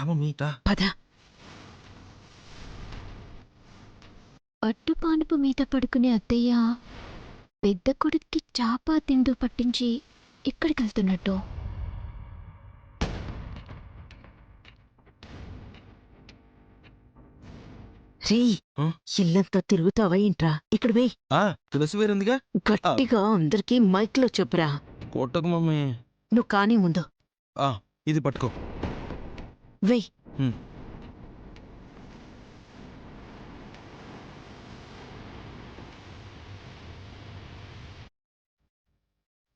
Mummy రా. పద. అట్టుపానుపు మీద పడుకునే అత్తయ్య పెద్ద కొడుక్కి చాపా తిండు పట్టించి ఇక్కడికెళ్తున్నట్టు. రే, ఆ? ఇల్లంతా తిరుగుతావా ఏంట్రా? ఇక్కడ వేయ్. తులసి వేరుందిగా. గట్టిగా అందరికీ మైక్లో చెప్పురా. కొట్టకు మమ్మీ. నువ్వు కానీ ముందు ఇది పట్టుకో. వెయ్.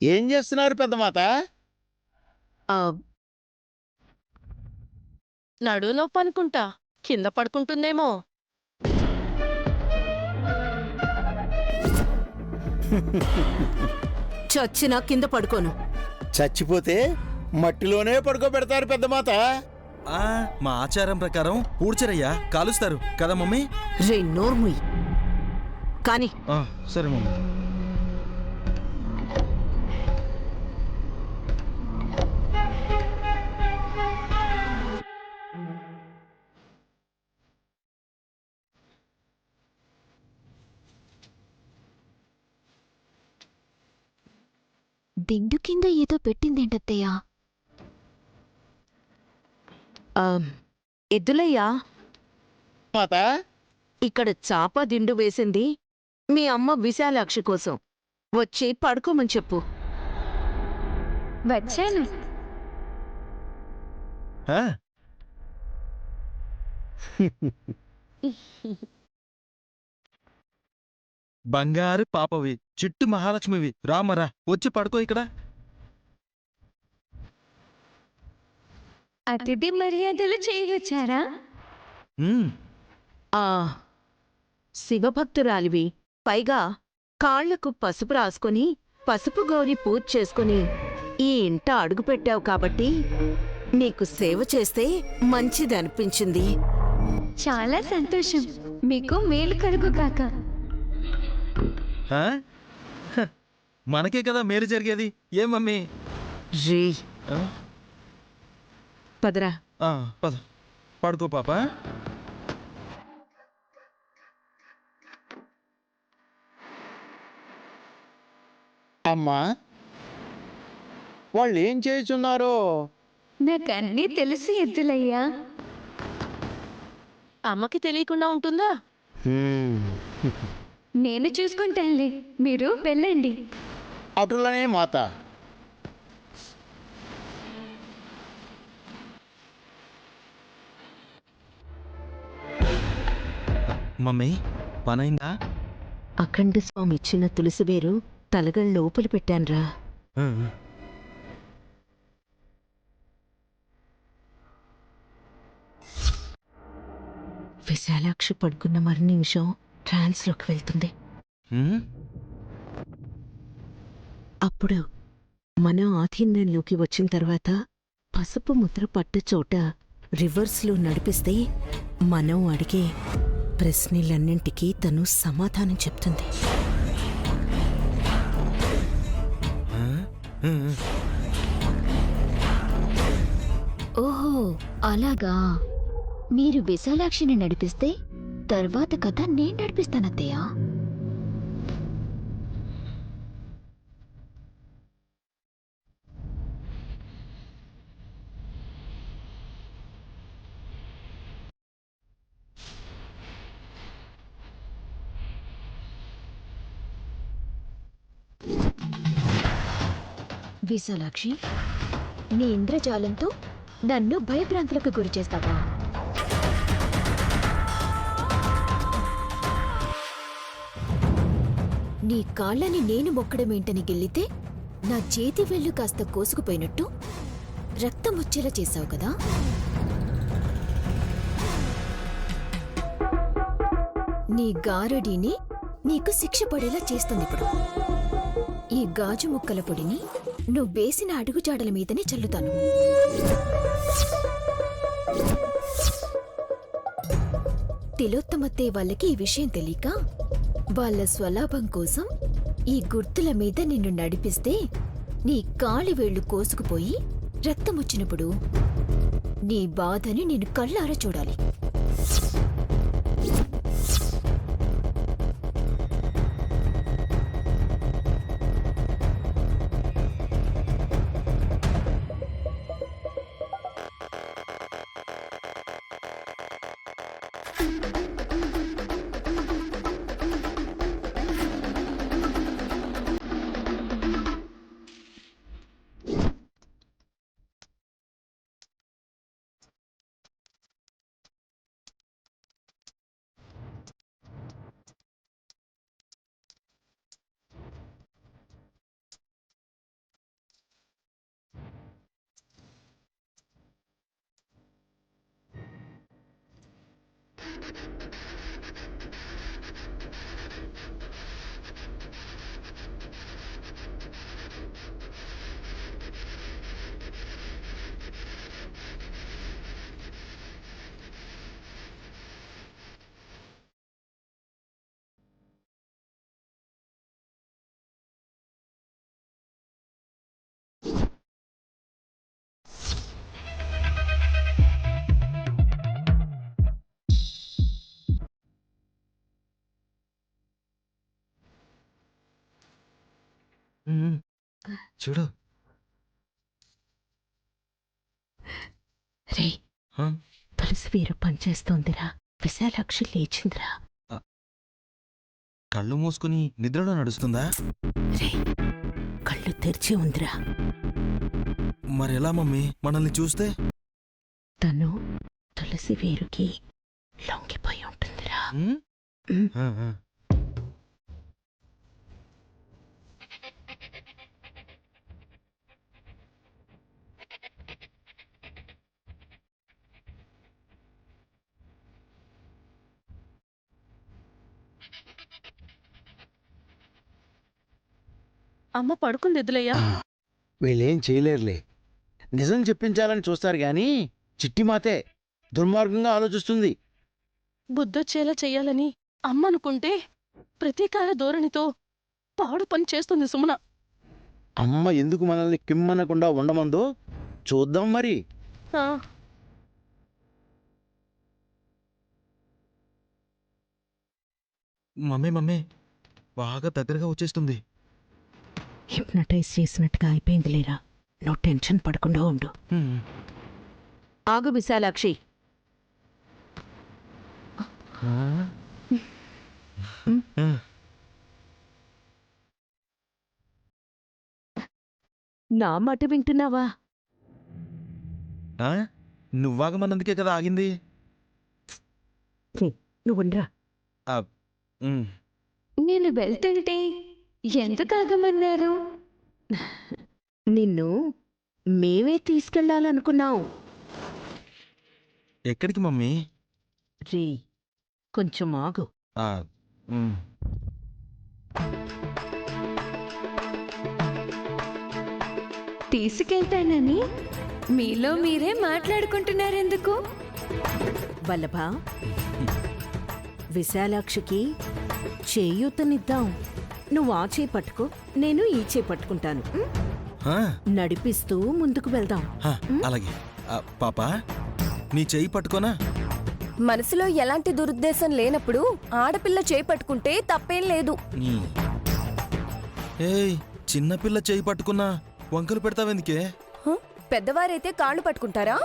ఏం చేస్తున్నారు పెద్దమాత? నడునొప్పి అనుకుంటా, కింద పడుకుంటుందేమో. చచ్చినా కింద పడుకోను. చచ్చిపోతే మట్టిలోనే పడుకోబెడతారు పెద్దమాత. మా ఆచారం ప్రకారం పూడ్చరయ్యా, కాలుస్తారు కదా మమ్మీ. రే నోర్ముయ్. కానీ సరే మమ్మీ. దిండు కింద ఏదో పెట్టిందేంటత్తయ్యా? ఎద్దులయ్యా, మాత, ఇక్కడ చాప దిండు వేసింది మీ అమ్మ విశాలాక్షి కోసం. వచ్చి పడుకోమని చెప్పు. వచ్చాను. బంగారు పాపవి, చిట్టు మహాలక్ష్మివి, రామరా వచ్చి పడుకో ఇక్కడ. అతిథి మర్యాదలు చేయవచ్చారా? శివభక్తురాలివి, పైగా కాళ్లకు పసుపు రాసుకొని పసుపు గౌరి పూజ చేసుకుని ఈ ఇంట అడుగుపెట్టావు కాబట్టి నీకు సేవ చేస్తే మంచిదనిపించింది. చాలా సంతోషం. మీకు మేలు కలుగు కాక. మనకే కదా మేలు జరిగేది. ఏం మమ్మీ? రే, పదరా. పద, పడుకో పాప. అమ్మా, వాళ్ళు ఏం చేయుచున్నారో? నాకన్నీ తెలుసు ఎద్దులయ్యా. అమ్మకి తెలియకుండా ఉంటుందా? నేను చూసుకుంటానులే, మీరు వెళ్ళండి. అటులనే మాత. మమ్మీ, పనైందా? అఖండ స్వామి ఇచ్చిన తులసివేరు తలగళ్ళ లోపల పెట్టాన్రా. విశాలాక్షి పడుకున్న మరు నిమిషం ట్రాన్స్లోకి వెళ్తుంది. అప్పుడు మన ఆధీనంలోకి వచ్చిన తర్వాత పసుపు ముద్ర పట్ట చోట రివర్స్లో నడిపిస్తే మనం అడిగే ప్రశ్నలన్నింటికీ తను సమాధానం చెప్తుంది. ఓహో, అలాగా. మీరు విశాలాక్షిని నడిపిస్తే తర్వాత కథ నేను నడిపిస్తానత్తయ్యా. విశాలాక్షి, నీ ఇంద్రజాలంతో నన్ను భయభ్రాంతులకు గురి చేస్తావా? నీ కాళ్ళని నేను మొక్కడమేంటని గెల్లితే నా చేతి వెళ్ళు కాస్త కోసుకుపోయినట్టు రక్తం వచ్చేలా చేశావు కదా. నీ గారడీని నీకు శిక్ష పడేలా చేస్తుంది ఇప్పుడు. ఈ గాజు ముక్కల పొడిని నువ్వు వేసిన అడుగుజాడల మీదనే చల్లుతాను. తిలోత్తమత్తే వాళ్ళకి ఈ విషయం తెలియక వాళ్ళ స్వలాభం కోసం ఈ గుర్తుల మీద నిన్ను నడిపిస్తే నీ కాలి వేళ్లు కోసుకుపోయి రక్తం వచ్చినప్పుడు నీ బాధని నేను కళ్ళారా చూడాలి. ఉమ్, చూడు. రే హ? తులసి వీరు పనిచేస్తోందిరా. విశాలాక్షి లేచిందిరా. కళ్ళు మూసుకుని నిద్రలో నడుస్తుందా? రే కళ్ళు తెరిచి ఉందిరా. మరెలా మమ్మీ మనల్ని చూస్తే? తను తులసి వేరుకి లొంగిపోయి ఉంటుందిరా. ఉమ్? ఉమ్. ఆ, ఆ. అమ్మ పడుకుంది ఎద్దులయ్యా. వీళ్ళేం చేయలేరులే. నిజం చెప్పించాలని చూస్తారు గాని చిట్టి మాతే దుర్మార్గంగా ఆలోచిస్తుంది. బుద్ధొచ్చేలా చెయ్యాలని అమ్మ అనుకుంటే ప్రతీకార ధోరణితో పాడు పని చేస్తుంది సుమన. అమ్మ ఎందుకు మనల్ని కిమ్మనకుండా ఉండమందో చూద్దాం మరి. ఆ, మమ్మీ మమ్మీ బాగా దగ్గరగా వచ్చేస్తుంది. హిప్నటైజ్ చేసినట్టుగా అయిపోయింది లేరా. నువ్వు టెన్షన్ పడకుండా ఉండు. ఉమ్. ఆగు విశాలాక్షి. ఆ? ఆ. నా మాట వింటున్నావా? ఆ? నువ్వాగమన్నందుకే కదా ఆగింది. నువ్వుండ్రా. ఆ, ఉమ్. నేను వెళ్తుంటే ఎందుకు ఆగమన్నారు? నిన్ను మేమే తీసుకెళ్లాలనుకున్నాం. ఎక్కడికి మమ్మీ? రే కొంచెం ఆగు. ఆ, ఉమ్. తీసుకెళ్తానని మీలో మీరే మాట్లాడుకుంటున్నారెందుకు? వల్లభ, విశాలాక్షికి చేయూతనిద్దాం. నువ్వు ఆ చేయి పట్టుకో, నేను ఈ చేయి పట్టుకుంటాను. ఆ, నడిపిస్తూ ముందుకు వెళ్దాం. ఆ, అలాగే. ఆ, పాపా నీ చెయ్యి పట్టుకోనా? మనసులో ఎలాంటి దురుద్దేశం లేనప్పుడు ఆడపిల్ల చేపట్టుకుంటే తప్పేం లేదు. ఏయ్, చిన్నపిల్ల చెయ్యి పట్టుకున్నా వంకలు పెడతావెందుకే? హ? పెద్దవారైతే కాళ్ళు పట్టుకుంటారా?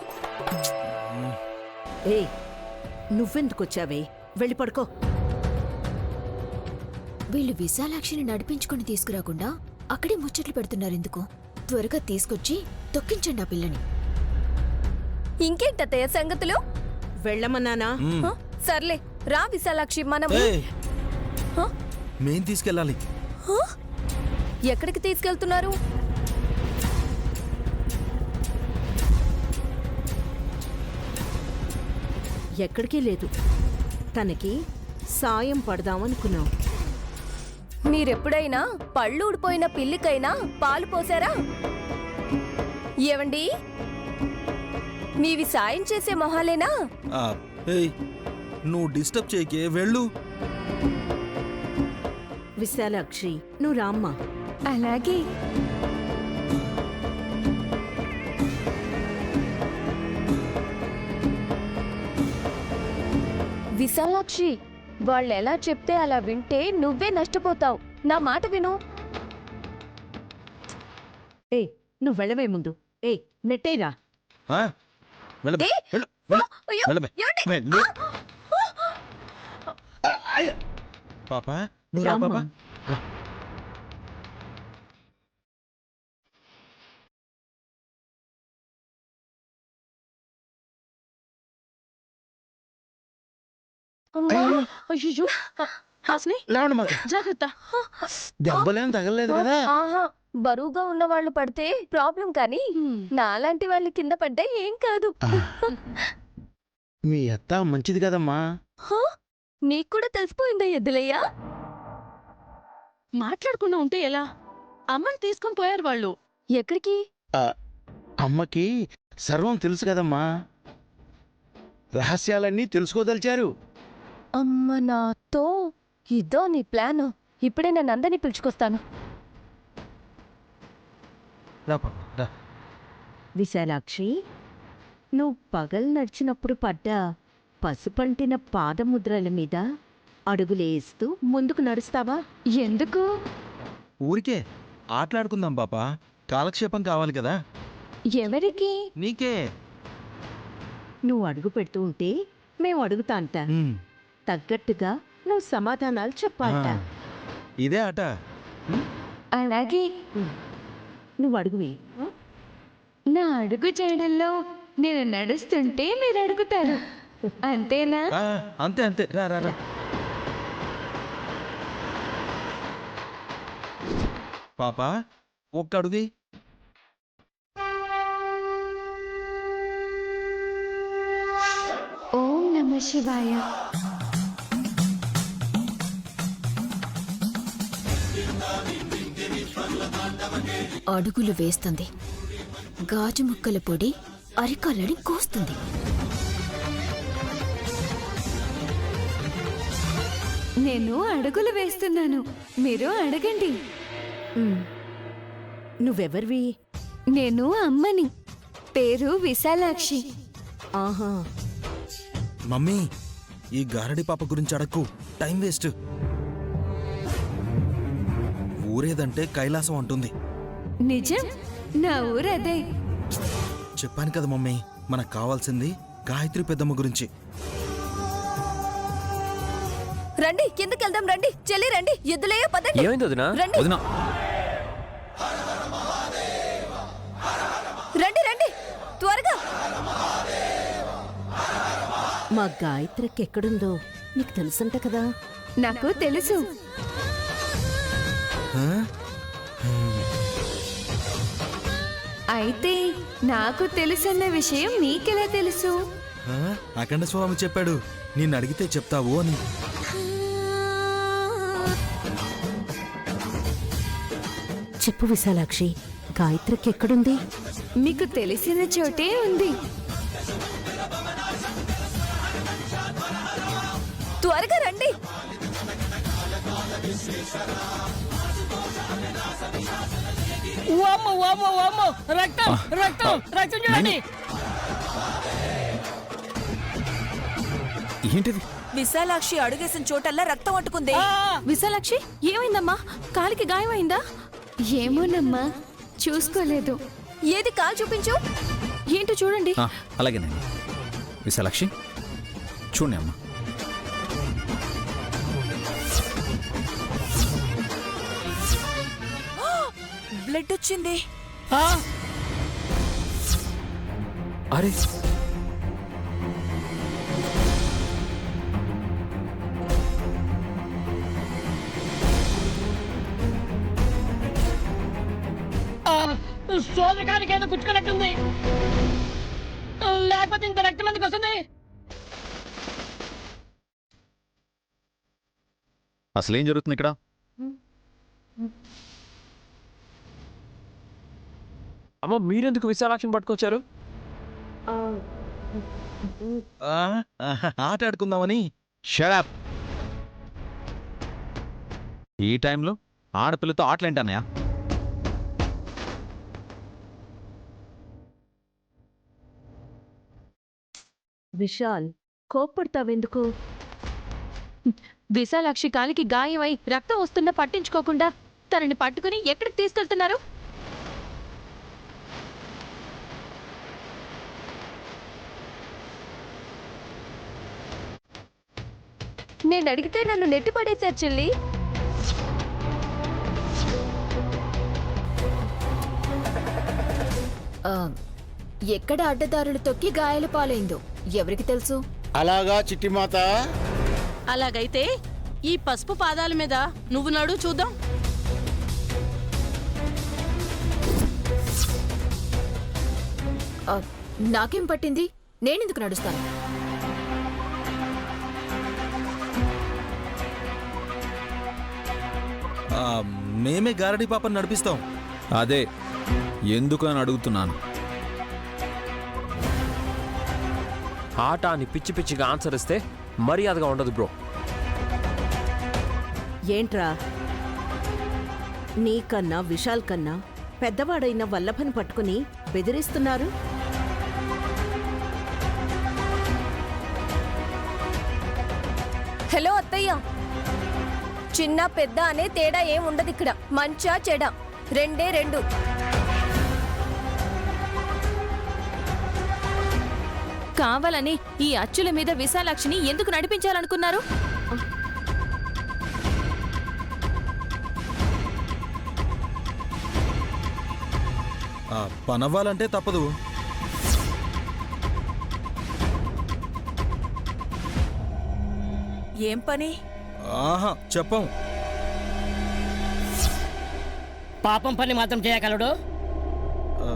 ఏయ్ నువ్వెందుకొచ్చావే? వెళ్ళి పడుకో. వీళ్ళు విశాలాక్షిని నడిపించుకుని తీసుకురాకుండా అక్కడే ముచ్చట్లు పెడుతున్నారెందుకు? త్వరగా తీసుకొచ్చి తొక్కించండి ఆ పిల్లని. ఇంకేంటత్తయ్య సంగతులు? వెళ్ళమన్నానా? ఉమ్. హ? సర్లే రా విశాలాక్షి, మనం ఏయ్, హ? మేం తీసుకెళ్ళాలి. హ? ఎక్కడికి తీసుకెళ్తున్నారు? ఎక్కడికి లేదు. తనకి సాయం పడదామనుకున్నాం. మీరెప్పుడైనా పళ్ళు ఊడిపోయిన పిల్లికైనా పాలు పోసారా? ఏవండి, మీవి సాయం చేసే మొహాలేనా? ఆ, ఏయ్, నువ్వు డిస్టర్బ్ చేయకే, వెళ్ళు. విశాలాక్షి నువ్వు రామ్మా. అలాగే. విశాలాక్షి, వాళ్ళు ఎలా చెప్తే అలా వింటే నువ్వే నష్టపోతావు. నా మాట విను. ఏయ్ నువ్వు వెళ్ళవే ముందు. ఏయ్ నెట్టేరా. ఆ? వెళ్ళబే, వెళ్ళు, వెళ్ళు, అయ్యో, వెళ్ళబే, ఏమండి? వెళ్ళు. పాప నువ్వు రా రామ్మా. పాప. రా. అమ్మా, అయ్యయ్యో. హాసిని, లేవండి మాకు జాగ్రత్త. దెబ్బలేం తగలలేదు కదా. ఆహా, బరువుగా ఉన్న వాళ్ళు పడితే ప్రాబ్లం, కానీ నాలాంటి వాళ్ళు కింద పడ్డా ఏం కాదు. మీ అత్త మంచిది కదమ్మా. హా? నీకు కూడా తెలిసిపోయిందా ఎద్దులయ్యా? మాట్లాడకుండా ఉంటే ఎలా? అమ్మని తీసుకొని పోయారు వాళ్ళు. ఎక్కడికి? అమ్మకి సర్వం తెలుసు కదమ్మా. రహస్యాలన్నీ తెలుసుకోదలిచారు. అమ్మ నాతో ఇదో నీ ప్లాన్. ఇప్పుడే నేను అందరినీ పిలుచుకొస్తాను. రా పాప, రా. విశాలాక్షి, నువ్వు పగలు నడిచినప్పుడు పడ్డ పసుపంటిన పాదముద్రల మీద అడుగులేస్తూ ముందుకు నడుస్తావా? ఎందుకు? ఊరికే ఆటలాడుకుందాం పాప. కాలక్షేపం కావాలి కదా. ఎవరికి? నీకే. నువ్వు అడుగు పెడుతూ ఉంటే మేము అడుగుతాంట. ఉమ్. తగ్గట్టుగా నువ్వు సమాధానాలు చెప్పాలట. ఆ. ఇదే ఆట. అలాగే. నువ్వు అడుగువే. నా అడుగు చేయడంలో నేను నడుస్తుంటే మీరు అడుగుతారు, అంతేనా? ఆ, అంతే అంతే. రా రా రా. పాప ఒక్క అడుగు. ఓం నమ శివాయ. అడుగులు వేస్తుంది. గాజు ముక్కల పొడి అరికాళ్ళని కోస్తుంది. నేను అడుగులు వేస్తున్నాను, మీరు అడగండి. నువ్వెవర్వి? నేను అమ్మని, పేరు విశాలాక్షి. ఆహా. మమ్మీ, ఈ గారడి పాప గురించి అడక్కు. Time waste. ఊరేదంటే కైలాసం అంటుంది. నిజం, నా ఊరదే. చెప్పాను కదా మమ్మీ, మనకు కావాల్సింది గాయత్రి పెద్దమ్మ గురించి. రండి, కిందకి వెళ్దాం. రండి చెల్లి, రండి. ఎద్దులేయో పదండి. ఏమైంది వదినా? రండి. వదినా, రండి రండి త్వరగా. మా గాయత్రికి ఎక్కడుందో నీకు తెలుసంట కదా. నాకు తెలుసు. ఆ? అయితే నాకు తెలుసన్న విషయం నీకెలా తెలుసు? ఆ? అఖండ స్వామి చెప్పాడు, నిన్ను అడిగితే చెప్తావు అని. చెప్పు విశాలాక్షి, గాయత్రికి ఎక్కడుంది? మీకు తెలిసిన చోటే ఉంది. త్వరగా రండి. ఏంటిది? విశాలాక్షి అడుగేసిన చోటల్లా రక్తం అంటుకుంది. విశాలాక్షి, ఏమైందమ్మా? కాలికి గాయమైందా? ఏమోనమ్మా, చూసుకోలేదు. ఏది కాలు చూపించు. ఏంటో చూడండి. అలాగేనండి. విశాలాక్షి, చూడండి అమ్మా. బ్లడ్ వచ్చింది. అరే, సోదకానికి ఏదో కుచ్చుకున్నట్టుంది, లేకపోతే ఇంత రక్తం ఎందుకు వస్తుంది? అసలేం జరుగుతుంది ఇక్కడ? అమ్మ, మీరెందుకు విశాలాక్షిని పట్టుకొచ్చారు? ఆ? ఆట ఆడుకుందామని. షడప్. ఈ టైంలో ఆడపిల్లతో ఆటలేంటన్నయ్య? విశాల్, కోప్పడతావెందుకు? విశాలాక్షి కాలికి గాయమై రక్తం వస్తున్నా పట్టించుకోకుండా తనని పట్టుకుని ఎక్కడికి తీసుకెళ్తున్నారు? నేను అడిగితే నన్ను నెట్టి పడేశారు చెల్లి. ఆ, ఎక్కడ అడ్డదారులు తొక్కి గాయాల పాలైందో ఎవరికి తెలుసు? అలాగా చిట్టిమాత. అలాగైతే ఈ పసుపు పాదాల మీద నువ్వు నడు చూద్దాం. ఆ, నాకేం పట్టింది? నేనెందుకు నడుస్తాను? మేమే గారడీ పాపని నడిపిస్తాం. అదే ఎందుకు అని అడుగుతున్నాను. ఆట అని పిచ్చి పిచ్చిగా ఆన్సర్ ఇస్తే మర్యాదగా ఉండదు బ్రో. ఏంట్రా, నీకన్నా విశాల్ కన్నా పెద్దవాడైన వల్లభని పట్టుకుని బెదిరిస్తున్నారు? హలో అత్తయ్య, చిన్న పెద్ద అనే తేడా ఏం ఉండదు ఇక్కడ. మంచా చెడ రెండే రెండు. కావాలని ఈ అచ్చుల మీద విశాలాక్షిని ఎందుకు నడిపించాలనుకున్నారు? పనవ్వాలంటే తప్పదు. ఏం పని? ఆహా, చెప్పం. పాపం పని మాత్రం చేయగలడు. ఆ,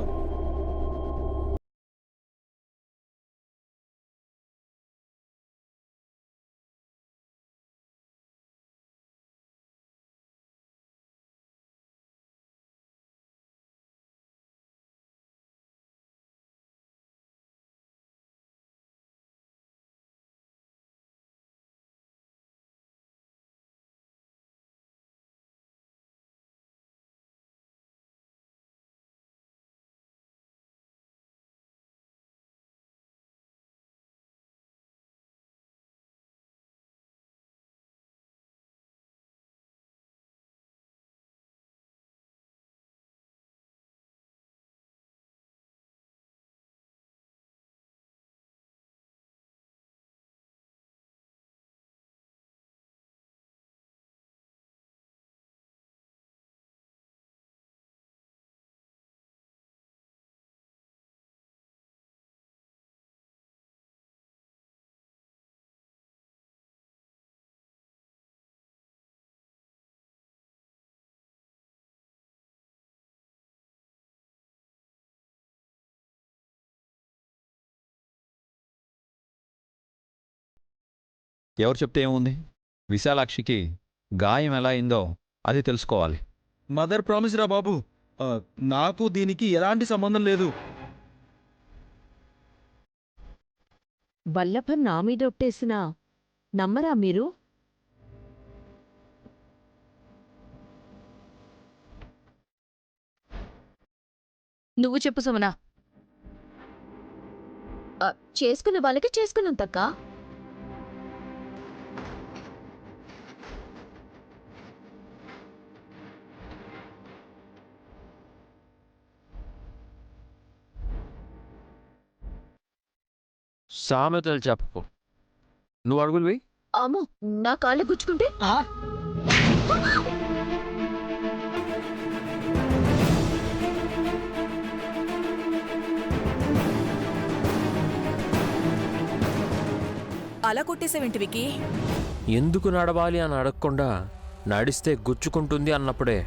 ఎవరు చెప్తే ఏముంది? విశాలాక్షికి గాయం ఎలా అయిందో అది తెలుసుకోవాలి. మదర్ ప్రామిస్ రా బాబు. నాకు దీనికి ఎలాంటి సంబంధం లేదు. వల్లభన్ నా మీద ఒట్టేసినా నమ్మరా మీరు? నువ్వు చెప్పు సుమనా. చేసుకున్న వాళ్ళకి చేసుకున్నంతక్క. సామెతలు చెప్పకు. నువ్వు అడుగులు పోయి. అమ్మో, నా కాళ్ళు గుచ్చుకుంటే? అలా కొట్టేసేవేంటి వికీ? ఎందుకు నడవాలి అని అడగకుండా నడిస్తే గుచ్చుకుంటుంది అన్నప్పుడే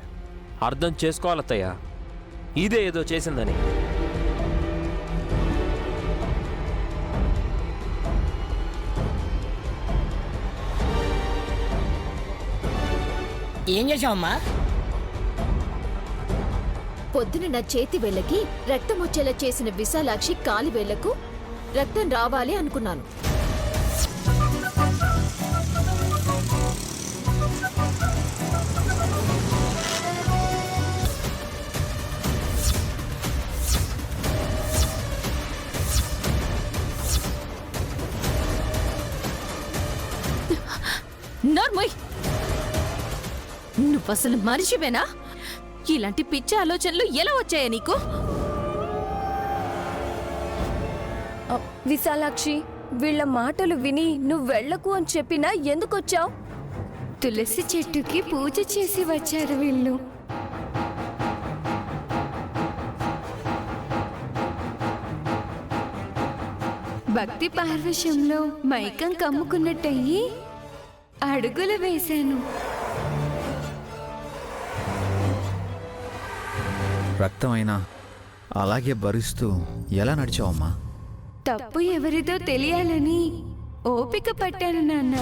అర్థం చేసుకోవాలత్తయ్య ఇదే ఏదో చేసిందని. ఏం చేశావమ్మా? పొద్దున నా చేతి వేళ్ళకి రక్తం వచ్చేలా చేసిన విశాలాక్షి కాలి వేళ్లకు రక్తం రావాలి అనుకున్నాను. నోర్మోయ్, నువ్వసలు మనిషివేనా? ఇలాంటి పిచ్చి ఆలోచనలు ఎలా వచ్చాయా నీకు? విశాలాక్షి, వీళ్ళ మాటలు విని నువ్వు వెళ్ళకు అని చెప్పినా ఎందుకొచ్చావు? తులసి చెట్టుకి పూజ చేసి వచ్చారు వీళ్ళు. భక్తి పార్వశంలో మైకం కమ్ముకున్నట్టయి అడుగులు వేశాను. రక్తమైనా అలాగే భరిస్తూ ఎలా నడిచావమ్మా? తప్పు ఎవరిదో తెలియాలని ఓపిక పట్టాను నాన్న.